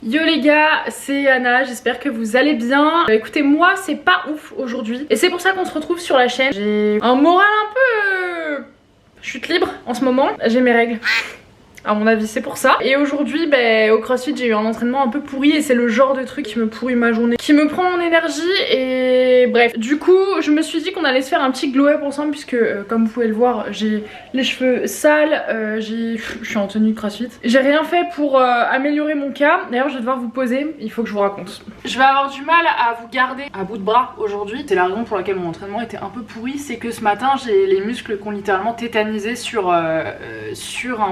Yo les gars, c'est Anna, j'espère que vous allez bien. Écoutez, moi c'est pas ouf aujourd'hui et c'est pour ça qu'on se retrouve sur la chaîne. J'ai un moral un peu... chute libre en ce moment, j'ai mes règles. À mon avis c'est pour ça. Et aujourd'hui au CrossFit j'ai eu un entraînement un peu pourri et c'est le genre de truc qui me pourrit ma journée, qui me prend mon énergie et bref. Du coup je me suis dit qu'on allait se faire un petit glow up ensemble puisque comme vous pouvez le voir j'ai les cheveux sales, je suis en tenue de CrossFit. J'ai rien fait pour améliorer mon cas. D'ailleurs je vais devoir vous poser, il faut que je vous raconte. Je vais avoir du mal à vous garder à bout de bras aujourd'hui. C'est la raison pour laquelle mon entraînement était un peu pourri, c'est que ce matin j'ai les muscles qui ont littéralement tétanisé sur un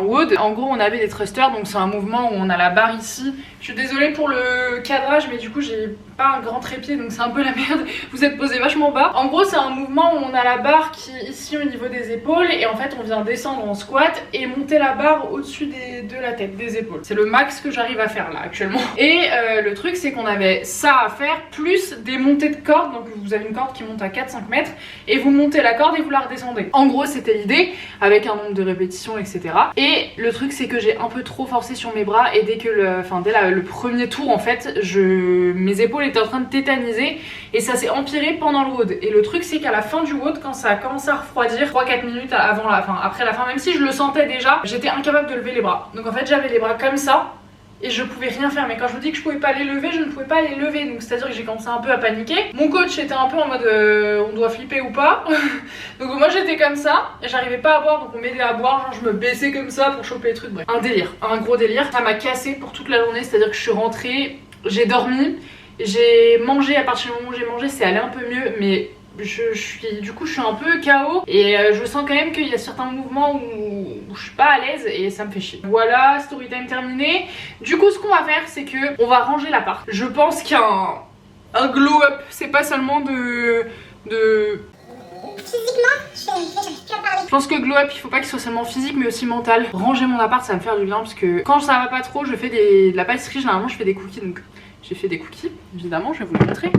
WOD. En gros on avait des thrusters, donc c'est un mouvement où on a la barre ici. Je suis désolée pour le cadrage mais du coup j'ai pas un grand trépied donc c'est un peu la merde. Vous êtes posé vachement bas. En gros c'est un mouvement où on a la barre qui est ici au niveau des épaules et en fait on vient descendre en squat et monter la barre au-dessus de la tête, des épaules. C'est le max que j'arrive à faire là actuellement. Et le truc c'est qu'on avait ça à faire plus des montées de corde. Donc vous avez une corde qui monte à 4-5 mètres et vous montez la corde et vous la redescendez. En gros c'était l'idée avec un nombre de répétitions etc. Et le truc c'est que j'ai un peu trop forcé sur mes bras et dès le premier tour en fait mes épaules étaient en train de tétaniser et ça s'est empiré pendant le WOD. Et le truc c'est qu'à la fin du WOD, quand ça a commencé à refroidir 3-4 minutes après la fin, même si je le sentais déjà, j'étais incapable de lever les bras. Donc en fait j'avais les bras comme ça et je pouvais rien faire. Mais quand je vous dis que je pouvais pas les lever, je ne pouvais pas les lever. Donc c'est à dire que j'ai commencé un peu à paniquer. Mon coach était un peu en mode on doit flipper ou pas. Donc moi j'étais comme ça et j'arrivais pas à boire, donc on m'aidait à boire, genre je me baissais comme ça pour choper les trucs. Bref, un délire, un gros délire. Ça m'a cassé pour toute la journée, c'est à dire que je suis rentrée, j'ai dormi, j'ai mangé. À partir du moment où j'ai mangé c'est allé un peu mieux, mais je suis un peu KO et je sens quand même qu'il y a certains mouvements où je suis pas à l'aise et ça me fait chier. Voilà, story time terminé. Du coup ce qu'on va faire c'est que on va ranger l'appart. Je pense qu'un glow up c'est pas seulement de... Physiquement, je pense que glow up il faut pas qu'il soit seulement physique mais aussi mental. Ranger mon appart ça va me faire du bien parce que quand ça va pas trop je fais de la pâtisserie. Généralement je fais des cookies, donc j'ai fait des cookies évidemment, je vais vous le montrer.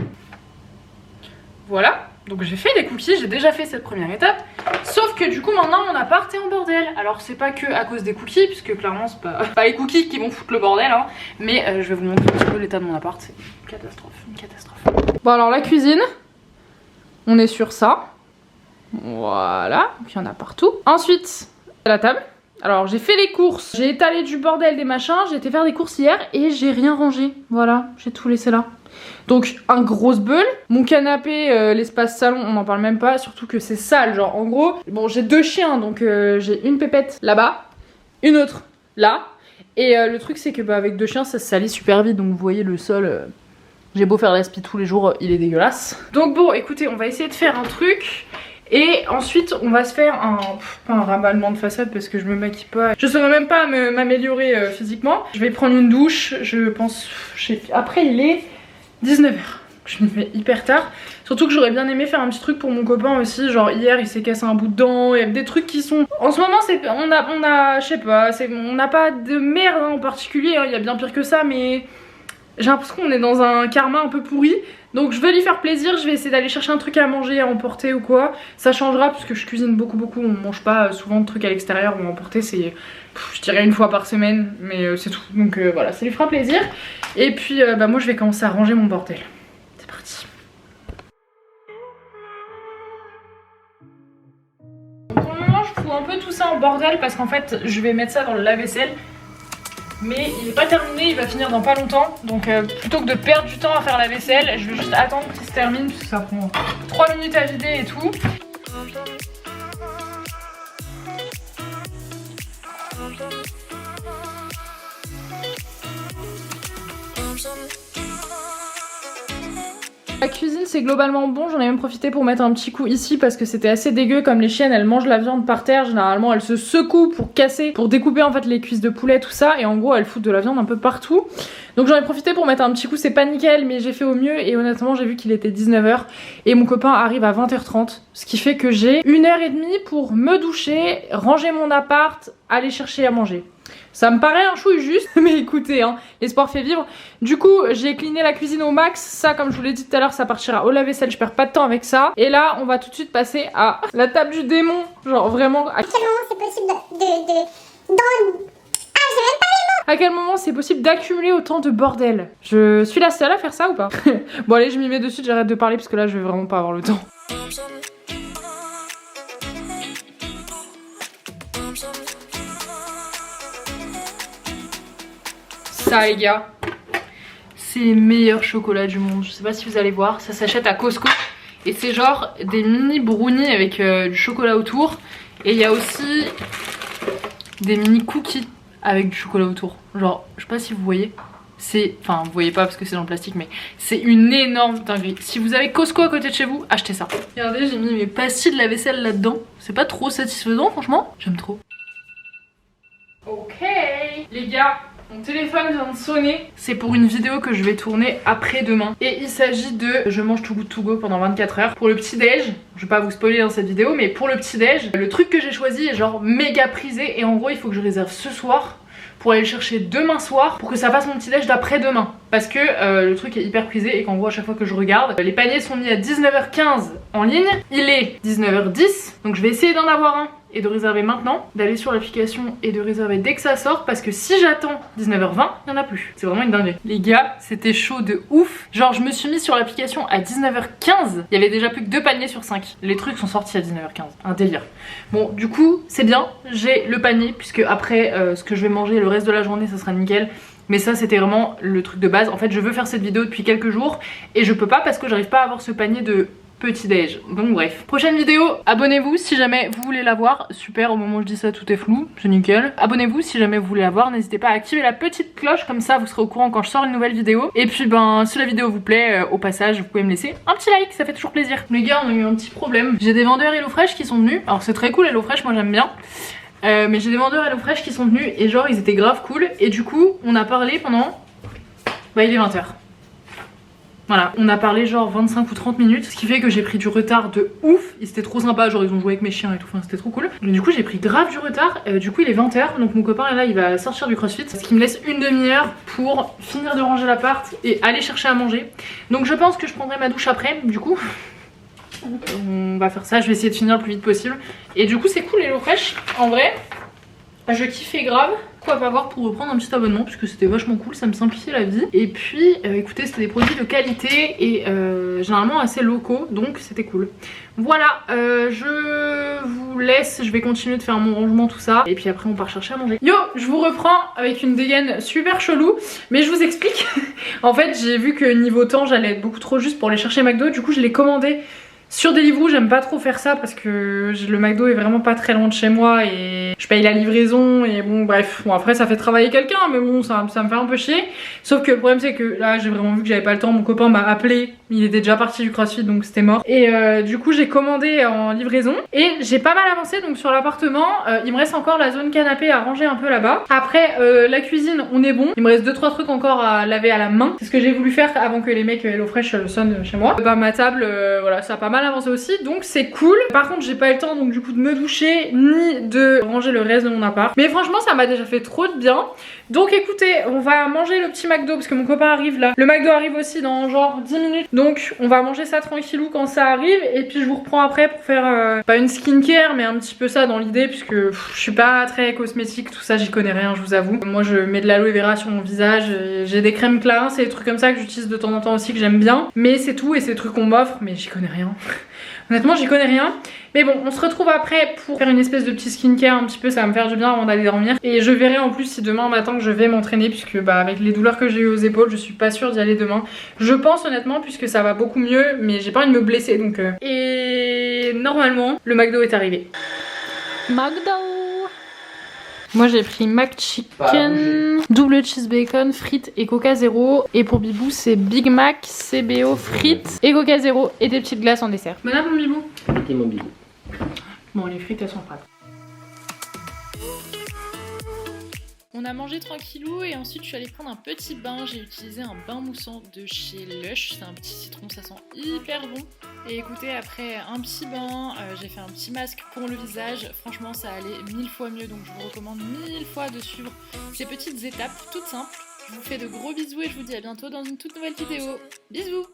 Voilà, donc j'ai fait des cookies, j'ai déjà fait cette première étape. Sauf que du coup maintenant mon appart est en bordel. Alors c'est pas que à cause des cookies, puisque clairement c'est pas les cookies qui vont foutre le bordel hein. Mais je vais vous montrer un petit peu l'état de mon appart. C'est une catastrophe, une catastrophe. Bon alors la cuisine, on est sur ça. Voilà, donc il y en a partout. Ensuite, la table. Alors j'ai fait les courses, j'ai étalé du bordel des machins, j'ai été faire des courses hier et j'ai rien rangé. Voilà, j'ai tout laissé là. Donc un gros beul. Mon canapé, l'espace salon, on n'en parle même pas, surtout que c'est sale. Genre en gros, bon j'ai deux chiens, donc j'ai une pépette là-bas, une autre là. Et le truc c'est que avec deux chiens ça se salit super vite, donc vous voyez le sol, j'ai beau faire l'aspi tous les jours, il est dégueulasse. Donc bon écoutez, on va essayer de faire un truc. Et ensuite on va se faire pas un raballement de façade parce que je me maquille pas, je saurais même pas m'améliorer physiquement. Je vais prendre une douche, je pense, après il est 19h, je me mets hyper tard. Surtout que j'aurais bien aimé faire un petit truc pour mon copain aussi, genre hier il s'est cassé un bout de dent, et des trucs qui sont... En ce moment je sais pas, on n'a pas de merde en particulier, il y a bien pire que ça, mais j'ai l'impression qu'on est dans un karma un peu pourri. Donc je vais lui faire plaisir, je vais essayer d'aller chercher un truc à manger, à emporter ou quoi. Ça changera parce que je cuisine beaucoup, on mange pas souvent de trucs à l'extérieur ou à emporter, c'est je dirais une fois par semaine, mais c'est tout. Donc voilà, ça lui fera plaisir. Et puis moi je vais commencer à ranger mon bordel. C'est parti. Donc pour le moment je fous un peu tout ça en bordel parce qu'en fait je vais mettre ça dans le lave-vaisselle. Mais il n'est pas terminé, il va finir dans pas longtemps. Donc plutôt que de perdre du temps à faire la vaisselle, je vais juste attendre qu'il se termine parce que ça prend 3 minutes à vider et tout. La cuisine c'est globalement bon, j'en ai même profité pour mettre un petit coup ici parce que c'était assez dégueu. Comme les chiennes elles mangent la viande par terre, généralement elles se secouent pour casser, pour découper en fait les cuisses de poulet tout ça, et en gros elles foutent de la viande un peu partout. Donc j'en ai profité pour mettre un petit coup, c'est pas nickel mais j'ai fait au mieux et honnêtement j'ai vu qu'il était 19h et mon copain arrive à 20h30, ce qui fait que j'ai 1h30 pour me doucher, ranger mon appart, aller chercher à manger. Ça me paraît un chouille juste, mais écoutez, hein, l'espoir fait vivre. Du coup, j'ai cleané la cuisine au max. Ça, comme je vous l'ai dit tout à l'heure, ça partira au lave-vaisselle. Je perds pas de temps avec ça. Et là, on va tout de suite passer à la table du démon. Genre vraiment... À quel moment c'est possible j'ai même pas les mots À quel moment c'est possible d'accumuler autant de bordel? Je suis la seule à faire ça ou pas? Bon allez, je m'y mets dessus, j'arrête de parler parce que là je vais vraiment pas avoir le temps. Ça les gars, c'est les meilleurs chocolats du monde. Je sais pas si vous allez voir, ça s'achète à Costco. Et c'est genre des mini brownies avec du chocolat autour. Et il y a aussi des mini cookies avec du chocolat autour. Genre, je sais pas si vous voyez. C'est, enfin vous voyez pas parce que c'est dans le plastique, mais c'est une énorme dinguerie. Si vous avez Costco à côté de chez vous, achetez ça. Regardez, j'ai mis mes pastilles de la vaisselle là-dedans. C'est pas trop satisfaisant franchement, j'aime trop. Ok les gars, mon téléphone vient de sonner. C'est pour une vidéo que je vais tourner après-demain. Et il s'agit de je mange Too Good To Go pendant 24 heures. Pour le petit déj, je vais pas vous spoiler dans cette vidéo, mais pour le petit déj, le truc que j'ai choisi est genre méga prisé. Et en gros il faut que je réserve ce soir pour aller le chercher demain soir pour que ça fasse mon petit déj d'après-demain. Parce que le truc est hyper prisé et qu'en gros à chaque fois que je regarde, les paniers sont mis à 19h15 en ligne. Il est 19h10, donc je vais essayer d'en avoir un et de réserver maintenant, d'aller sur l'application et de réserver dès que ça sort, parce que si j'attends 19h20, il n'y en a plus. C'est vraiment une dinguerie. Les gars, c'était chaud de ouf. Genre je me suis mis sur l'application à 19h15, il y avait déjà plus que 2 paniers sur 5. Les trucs sont sortis à 19h15, un délire. Bon du coup c'est bien, j'ai le panier, puisque après ce que je vais manger le reste de la journée ça sera nickel. Mais ça c'était vraiment le truc de base. En fait je veux faire cette vidéo depuis quelques jours et je peux pas parce que j'arrive pas à avoir ce panier de petit déj. Donc bref. Prochaine vidéo, abonnez-vous si jamais vous voulez la voir. Super, au moment où je dis ça tout est flou, c'est nickel. Abonnez-vous si jamais vous voulez la voir. N'hésitez pas à activer la petite cloche, comme ça vous serez au courant quand je sors une nouvelle vidéo. Et puis ben si la vidéo vous plaît, au passage vous pouvez me laisser un petit like, ça fait toujours plaisir. Les gars, on a eu un petit problème. J'ai des vendeurs HelloFresh qui sont venus. Alors c'est très cool HelloFresh, moi j'aime bien. Mais j'ai des vendeurs HelloFresh qui sont venus et genre ils étaient grave cool. Et du coup on a parlé pendant... Bah il est 20h. Voilà, on a parlé genre 25 ou 30 minutes, ce qui fait que j'ai pris du retard de ouf. Et c'était trop sympa, genre ils ont joué avec mes chiens et tout, enfin c'était trop cool. Mais du coup j'ai pris grave du retard, du coup il est 20h, donc mon copain là il va sortir du crossfit, ce qui me laisse une demi-heure pour finir de ranger l'appart et aller chercher à manger. Donc je pense que je prendrai ma douche après, du coup. On va faire ça, je vais essayer de finir le plus vite possible. Et du coup c'est cool HelloFresh, en vrai, je kiffais grave. Quoi pas voir pour reprendre un petit abonnement puisque c'était vachement cool, ça me simplifiait la vie. Et puis écoutez, c'était des produits de qualité et généralement assez locaux, donc c'était cool. Voilà, je vous laisse, je vais continuer de faire mon rangement, tout ça. Et puis après on part chercher à manger. Yo, je vous reprends avec une dégaine super chelou, mais je vous explique. En fait j'ai vu que niveau temps j'allais être beaucoup trop juste pour aller chercher McDo, du coup je l'ai commandé sur Deliveroo. J'aime pas trop faire ça parce que le McDo est vraiment pas très loin de chez moi et je paye la livraison et bon bref, bon après ça fait travailler quelqu'un mais bon ça me fait un peu chier. Sauf que le problème c'est que là j'ai vraiment vu que j'avais pas le temps, mon copain m'a appelé, il était déjà parti du crossfit donc c'était mort. Et du coup j'ai commandé en livraison et j'ai pas mal avancé donc sur l'appartement. Il me reste encore la zone canapé à ranger un peu là-bas. Après la cuisine on est bon, il me reste 2-3 trucs encore à laver à la main. C'est ce que j'ai voulu faire avant que les mecs HelloFresh sonnent chez moi. Bah ma table voilà ça a pas mal avancé aussi donc c'est cool. Par contre j'ai pas eu le temps donc du coup de me doucher ni de ranger le reste de mon appart, mais franchement ça m'a déjà fait trop de bien. Donc écoutez, on va manger le petit McDo parce que mon copain arrive là. Le McDo arrive aussi dans genre 10 minutes, donc on va manger ça tranquillou quand ça arrive. Et puis je vous reprends après pour faire pas une skincare mais un petit peu ça dans l'idée, puisque je suis pas très cosmétique, tout ça j'y connais rien je vous avoue. Moi je mets de l'aloe vera sur mon visage, j'ai des crèmes Clarins, c'est des trucs comme ça que j'utilise de temps en temps aussi que j'aime bien, mais c'est tout. Et c'est des trucs qu'on m'offre mais j'y connais rien. Honnêtement j'y connais rien. Mais bon on se retrouve après pour faire une espèce de petit skincare un petit peu, ça va me faire du bien avant d'aller dormir. Et je verrai en plus si demain matin je vais m'entraîner, puisque bah avec les douleurs que j'ai eu aux épaules je suis pas sûre d'y aller demain. Je pense honnêtement puisque ça va beaucoup mieux, mais j'ai pas envie de me blesser donc Et normalement le McDo est arrivé. McDo. Moi j'ai pris McChicken, double cheese bacon, frites et coca zéro. Et pour Bibou c'est Big Mac, CBO, frites et coca zéro et des petites glaces en dessert. Bon app mon Bibou. C'était mon Bibou. Bon les frites elles sont prêtes. On a mangé tranquillou et ensuite je suis allée prendre un petit bain. J'ai utilisé un bain moussant de chez Lush, c'est un petit citron, ça sent hyper bon. Et écoutez, après un petit bain, j'ai fait un petit masque pour le visage. Franchement ça allait 1000 fois mieux, donc je vous recommande 1000 fois de suivre ces petites étapes toutes simples. Je vous fais de gros bisous et je vous dis à bientôt dans une toute nouvelle vidéo. Bisous.